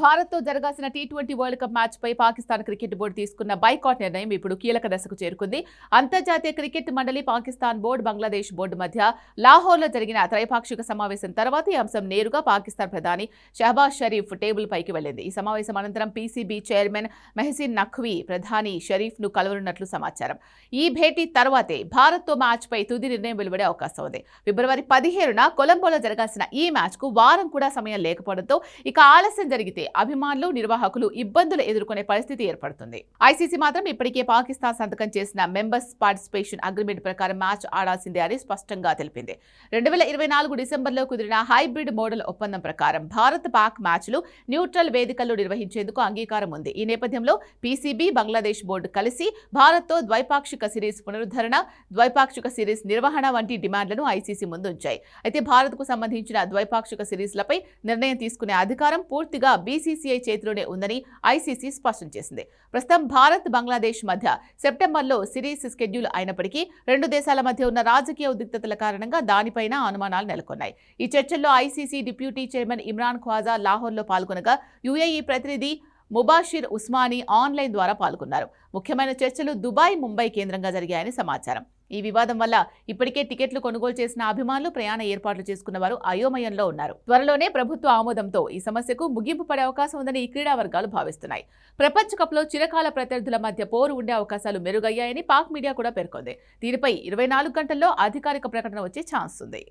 భారత్తో జరగాల్సిన టీ20 వరల్డ్ కప్ మ్యాచ్పై పాకిస్తాన్ క్రికెట్ బోర్డు తీసుకున్న బైకాట్ నిర్ణయం ఇప్పుడు కీలక దశకు చేరుకుంది. అంతర్జాతీయ క్రికెట్ మండలి, పాకిస్తాన్ బోర్డు, బంగ్లాదేశ్ బోర్డు మధ్య లాహోర్లో జరిగిన త్రైపాక్షిక సమావేశం తర్వాత ఈ అంశం నేరుగా పాకిస్తాన్ ప్రధాని షహబాజ్ షరీఫ్ టేబుల్ పైకి వెళ్లింది. ఈ సమావేశం అనంతరం పీసీబీ చైర్మన్ మెహసిన్ నఖ్వీ ప్రధాని షరీఫ్ను కలవనున్నట్లు సమాచారం. ఈ భేటీ తర్వాతే భారత్తో మ్యాచ్పై తుది నిర్ణయం వెలువడే అవకాశం ఉంది. ఫిబ్రవరి 17న కొలంబోలో జరగాల్సిన ఈ మ్యాచ్కు వారం కూడా సమయం లేకపోవడంతో ఇక ఆలస్యం జరిగితే అభిమానులు, నిర్వాహకులు ఇబ్బందులు ఎదుర్కొనే పరిస్థితి ఏర్పడుతుంది. ఐసీసీ మాత్రం ఇప్పటికే పాకిస్తాన్ సంతకం చేసిన మెంబర్స్ పార్టిసిపేషన్ అగ్రిమెంట్ ప్రకారం మ్యాచ్ ఆడాల్సిందే అని స్పష్టంగా తెలిపింది. 2024 డిసెంబర్లో కుదిరిన హైబ్రిడ్ మోడల్ ఒప్పందం ప్రకారం భారత్ పాక్ మ్యాచ్లు న్యూట్రల్ వేదికల్లో నిర్వహించేందుకు అంగీకారం ఉంది. ఈ నేపథ్యంలో పీసీబీ, బంగ్లాదేశ్ బోర్డు కలిసి భారత్తో ద్వైపాక్షిక సిరీస్ పునరుద్ధరణ, ద్వైపాక్షిక సిరీస్ నిర్వహణ వంటి డిమాండ్లను ఐసీసీ ముందుంచాయి. అయితే భారత్కు సంబంధించిన ద్వైపాక్షిక సిరీస్లపై నిర్ణయం తీసుకునే అధికారం పూర్తిగా బీసీసీఐ చేతిలోనే ఉందని ఐసీసీ స్పష్టం చేసింది. ప్రస్తుతం భారత్, బంగ్లాదేశ్ మధ్య సెప్టెంబర్లో సిరీస్ షెడ్యూల్ అయినప్పటికీ రెండు దేశాల మధ్య ఉన్న రాజకీయ ఉద్రిక్తతల కారణంగా దానిపైన అనుమానాలు నెలకొన్నాయి. ఈ చర్చల్లో ICC deputy chairman Imran Khawaja లాహోర్లో పాల్గొనగా యూఏఈ ప్రతినిధి ముబాషిర్ ఉస్మానీ ఆన్లైన్ ద్వారా పాల్గొన్నారు. ముఖ్యమైన చర్చలు దుబాయ్, ముంబై కేంద్రంగా జరిగాయని సమాచారం. ఈ వివాదం వల్ల ఇప్పటికే టికెట్లు కొనుగోలు చేసిన అభిమానులు, ప్రయాణ ఏర్పాట్లు చేసుకున్న వారు అయోమయంలో ఉన్నారు. త్వరలోనే ప్రభుత్వ ఆమోదంతో ఈ సమస్యకు ముగింపు పడే అవకాశం ఉందని ఈ క్రీడా వర్గాలు భావిస్తున్నాయి. ప్రపంచ కప్లో చిరకాల ప్రత్యర్థుల మధ్య పోరు ఉండే అవకాశాలు మెరుగయ్యాయని పాక్ మీడియా కూడా పేర్కొంది. దీనిపై 24 గంటల్లో అధికారిక ప్రకటన వచ్చే ఛాన్స్ ఉంది.